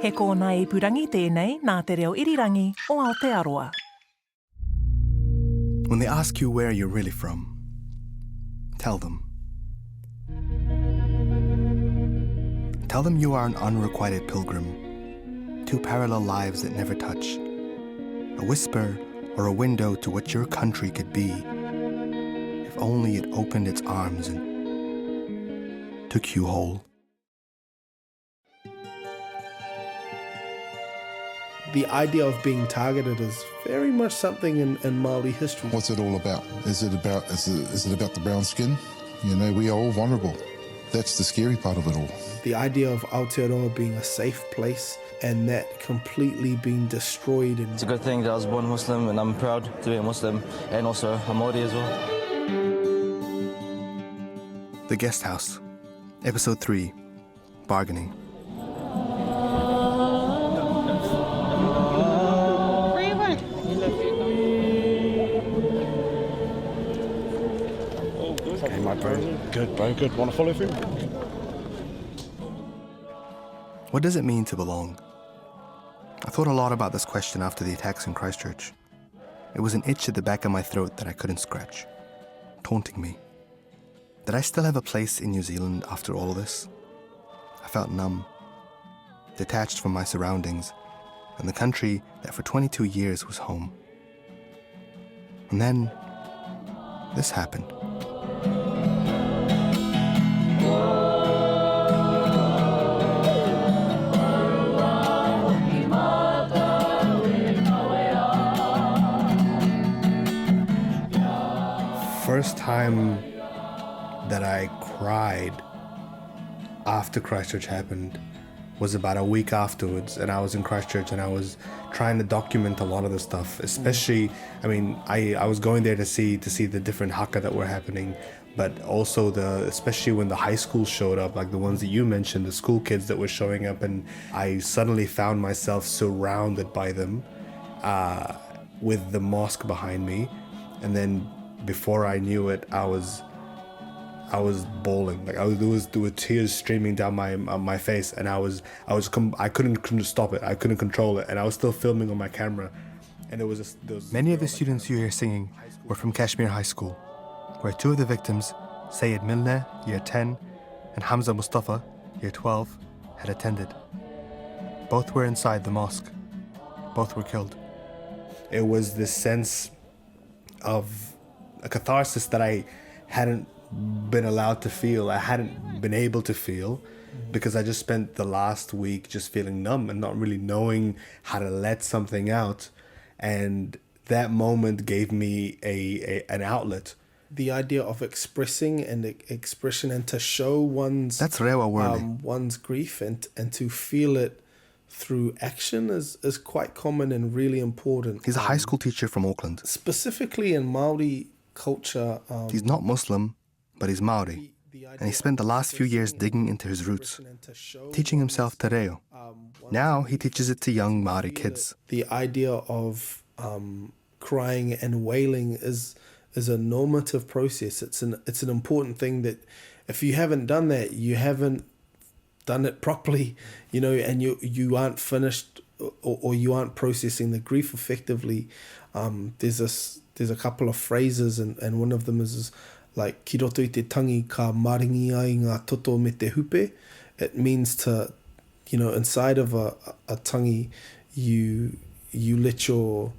He kōna ipurangi tēnei nā te reo irirangi o Aotearoa. When they ask you where you're really from, tell them. Tell them you are an unrequited pilgrim, two parallel lives that never touch, a whisper or a window to what your country could be, if only it opened its arms and took you whole. The idea of being targeted is very much something in Māori history. What's it all about? Is it about the brown skin? You know, we are all vulnerable. That's the scary part of it all. The idea of Aotearoa being a safe place and that completely being destroyed. It's a good thing that I was born Muslim and I'm proud to be a Muslim and also a Māori as well. The Guest House, Episode 3, Bargaining. Hey, my bro. Good, bro. Good. Want to follow through? What does it mean to belong? I thought a lot about this question after the attacks in Christchurch. It was an itch at the back of my throat that I couldn't scratch, taunting me. Did I still have a place in New Zealand after all this? I felt numb, detached from my surroundings and the country that for 22 years was home. And then, this happened. First time that I cried after Christchurch happened was about a week afterwards, and I was in Christchurch and I was trying to document a lot of the stuff, especially, I was going there to see the different haka that were happening, but also especially when the high schools showed up, like the ones that you mentioned, the school kids that were showing up, and I suddenly found myself surrounded by them with the mosque behind me, and then before I knew it, I was bawling. Like there were tears streaming down my face, and I couldn't stop it. I couldn't control it, and I was still filming on my camera. And there was Many of the students you hear singing were from Kashmir High School, where two of the victims, Sayed Milne, year 10, and Hamza Mustafa, year 12, had attended. Both were inside the mosque. Both were killed. It was this sense of a catharsis that I hadn't been allowed to feel. I hadn't been able to feel because I just spent the last week just feeling numb and not really knowing how to let something out. And that moment gave me an outlet. The idea of expressing and expression and to show one's That's rewa word. One's grief and to feel it through action is quite common and really important. He's a high school teacher from Auckland. Specifically in Māori culture. He's not Muslim, but he's Māori, and he spent the last few years digging into his roots, teaching himself te reo. Now he teaches it to young Māori kids. The idea of crying and wailing is a normative process. It's an important thing that if you haven't done that, you haven't done it properly, and you aren't finished or you aren't processing the grief effectively. There's a couple of phrases, and one of them is like, ki roto I te tangi ka maringi ai ngā toto me te hupe. It means to, inside of a tangi, you let your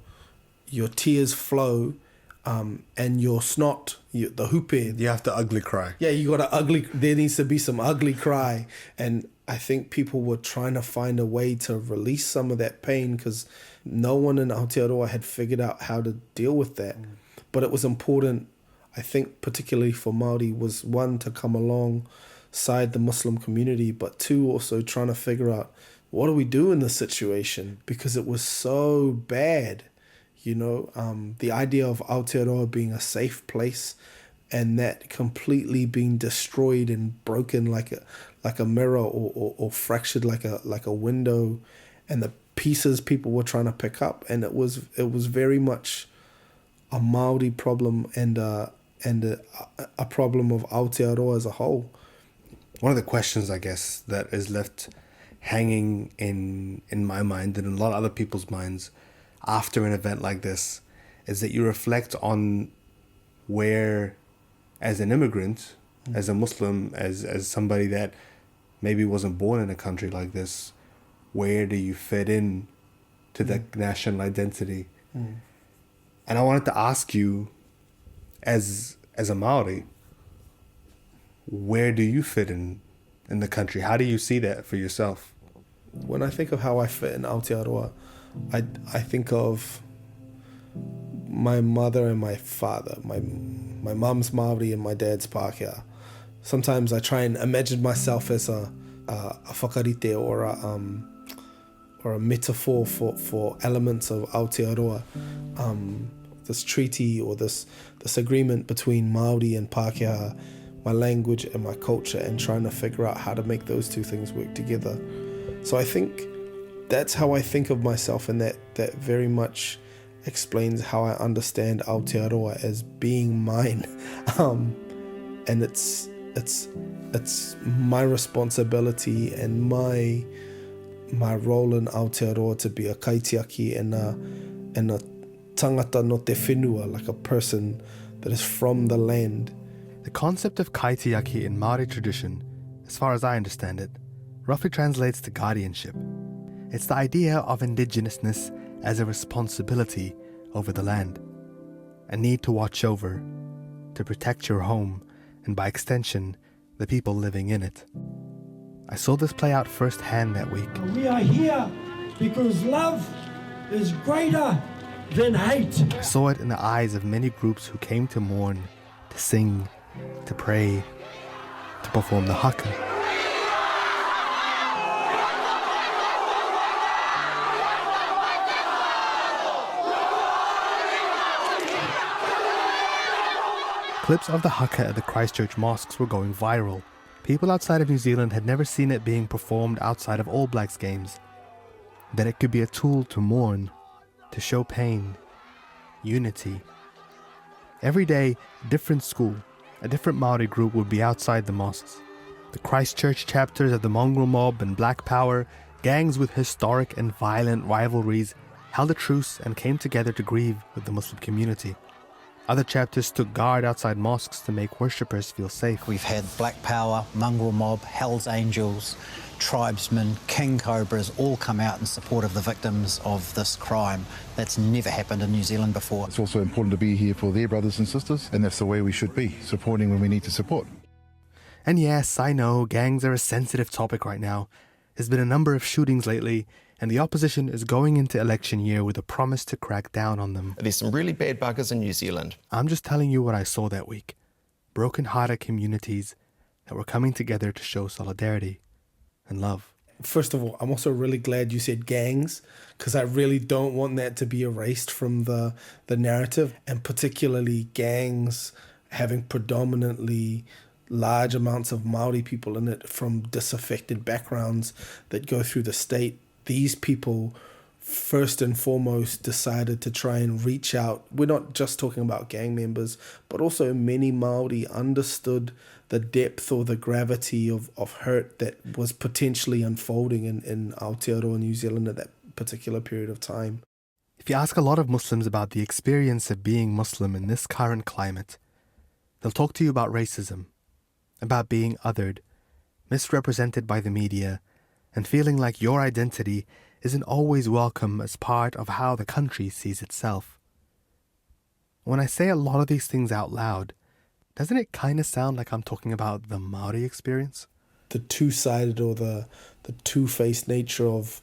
tears flow, and your snot, the hupe. You have to ugly cry. Yeah, there needs to be some ugly cry. And I think people were trying to find a way to release some of that pain because no one in Aotearoa had figured out how to deal with that. But it was important, I think, particularly for Māori, was one, to come alongside the Muslim community, but two, also trying to figure out, what do we do in this situation? Because it was so bad, the idea of Aotearoa being a safe place and that completely being destroyed and broken like a mirror or fractured like a window, and the pieces people were trying to pick up, and it was very much a Māori problem and a problem of Aotearoa as a whole. One of the questions, I guess, that is left hanging in my mind and in a lot of other people's minds after an event like this is that you reflect on where, as an immigrant, as a Muslim, as somebody that maybe wasn't born in a country like this, where do you fit in to the national identity? And I wanted to ask you, as a Māori, where do you fit in the country? How do you see that for yourself? When I think of how I fit in Aotearoa, I think of my mother and my father. My mum's Māori and my dad's Pākehā. Sometimes I try and imagine myself as a whakarite or a metaphor for elements of Aotearoa. This treaty or this agreement between Māori and Pākehā, my language and my culture, and trying to figure out how to make those two things work together. So I think that's how I think of myself, and that very much explains how I understand Aotearoa as being mine. And it's my responsibility and my role in Aotearoa to be a kaitiaki and a tangata no te whenua, like a person that is from the land. The concept of kaitiaki in Māori tradition, as far as I understand it, roughly translates to guardianship. It's the idea of indigenousness as a responsibility over the land, a need to watch over, to protect your home, and by extension, the people living in it. I saw this play out firsthand that week. We are here because love is greater than hate. I saw it in the eyes of many groups who came to mourn, to sing, to pray, to perform the haka. Clips of the haka at the Christchurch mosques were going viral. People outside of New Zealand had never seen it being performed outside of All Blacks games. That it could be a tool to mourn, to show pain, unity. Every day, a different school, a different Māori group would be outside the mosques. The Christchurch chapters of the Mongrel Mob and Black Power, gangs with historic and violent rivalries, held a truce and came together to grieve with the Muslim community. Other chapters stood guard outside mosques to make worshippers feel safe. We've had Black Power, Mongrel Mob, Hell's Angels, tribesmen, king cobras all come out in support of the victims of this crime. That's never happened in New Zealand before. It's also important to be here for their brothers and sisters, and that's the way we should be, supporting when we need to support. And yes, I know gangs are a sensitive topic right now. There's been a number of shootings lately, and the opposition is going into election year with a promise to crack down on them. There's some really bad buggers in New Zealand. I'm just telling you what I saw that week. Broken-hearted communities that were coming together to show solidarity and love. First of all, I'm also really glad you said gangs, because I really don't want that to be erased from the narrative, and particularly gangs having predominantly large amounts of Māori people in it from disaffected backgrounds that go through the state. These people, first and foremost, decided to try and reach out. We're not just talking about gang members, but also many Māori understood the depth or the gravity of hurt that was potentially unfolding in Aotearoa, New Zealand at that particular period of time. If you ask a lot of Muslims about the experience of being Muslim in this current climate, they'll talk to you about racism, about being othered, misrepresented by the media, and feeling like your identity isn't always welcome as part of how the country sees itself. When I say a lot of these things out loud, doesn't it kind of sound like I'm talking about the Māori experience? The two-sided or the two-faced nature of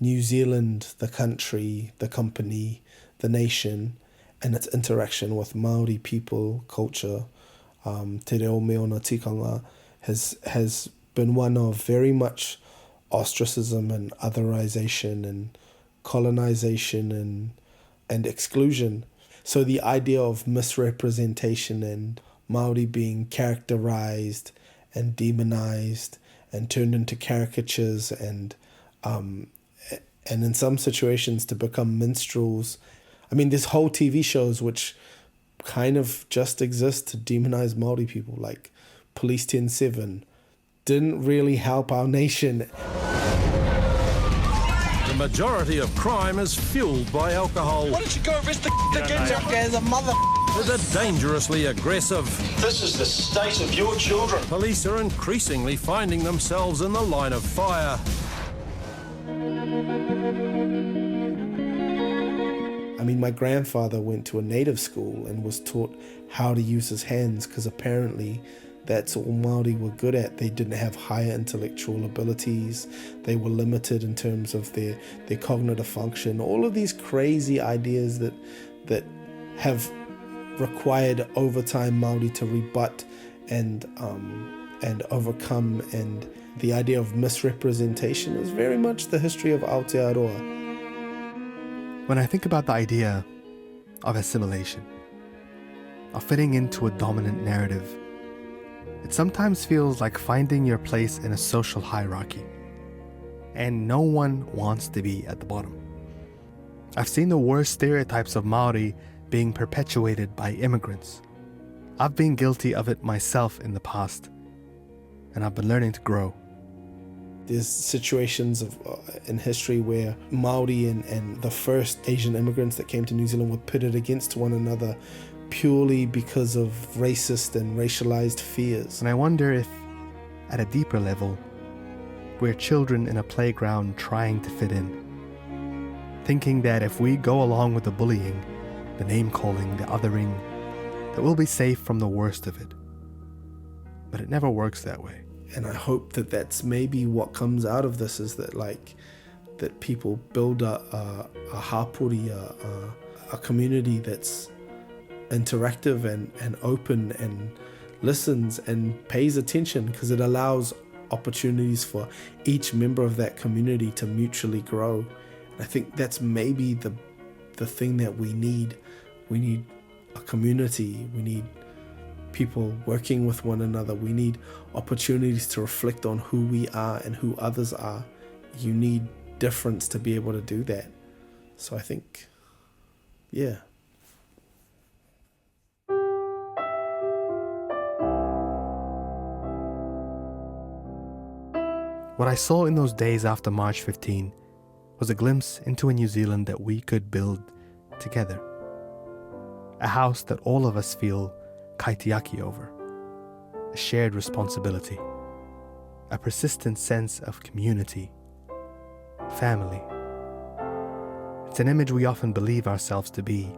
New Zealand, the country, the company, the nation, and its interaction with Māori people, culture, te reo meona tikanga, has been one of very much ostracism and otherization and colonization and exclusion. So the idea of misrepresentation and Māori being characterized and demonized and turned into caricatures and in some situations to become minstrels. I mean, there's whole TV shows which kind of just exist to demonize Māori people, like Police 10-7, didn't really help our nation. majority of crime is fueled by alcohol. Why don't you go arrest the kids out there as a mother? They're dangerously aggressive. This is the state of your children. Police are increasingly finding themselves in the line of fire. I mean, my grandfather went to a native school and was taught how to use his hands because apparently that's all Māori were good at. They didn't have higher intellectual abilities. They were limited in terms of their cognitive function. All of these crazy ideas that have required over time Māori to rebut and overcome. And the idea of misrepresentation is very much the history of Aotearoa. When I think about the idea of assimilation, of fitting into a dominant narrative, it sometimes feels like finding your place in a social hierarchy, and no one wants to be at the bottom. I've seen the worst stereotypes of Māori being perpetuated by immigrants. I've been guilty of it myself in the past, and I've been learning to grow. There's situations in history where Māori and the first Asian immigrants that came to New Zealand were pitted against one another purely because of racist and racialized fears. And I wonder if, at a deeper level, we're children in a playground trying to fit in, thinking that if we go along with the bullying, the name-calling, the othering, that we'll be safe from the worst of it. But it never works that way. And I hope that that's maybe what comes out of this, is that that people build a hapori, a community that's interactive and open and listens and pays attention, because it allows opportunities for each member of that community to mutually grow. And I think that's maybe the thing that we need. We need a community. We need people working with one another. We need opportunities to reflect on who we are and who others are. You need difference to be able to do that. So I think, yeah. What I saw in those days after March 15 was a glimpse into a New Zealand that we could build together. A house that all of us feel kaitiaki over, a shared responsibility, a persistent sense of community, family. It's an image we often believe ourselves to be,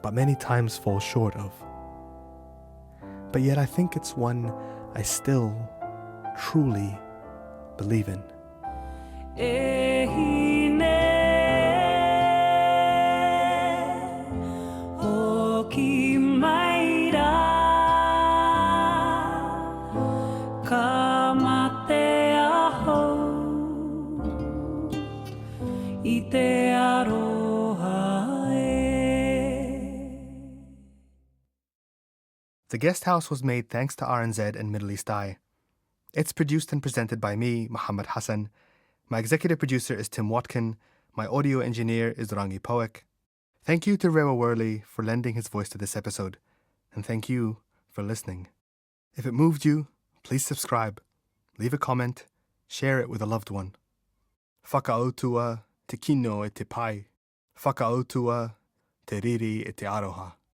but many times fall short of. But yet I think it's one I still truly believe in. The guest house was made thanks to RNZ and Middle East Eye. It's produced and presented by me, Muhammad Hassan. My executive producer is Tim Watkin. My audio engineer is Rangi Poek. Thank you to Rewa Worley for lending his voice to this episode. And thank you for listening. If it moved you, please subscribe, leave a comment, share it with a loved one. Whakaautua te kino e te pai. Whakaautua te riri e te aroha.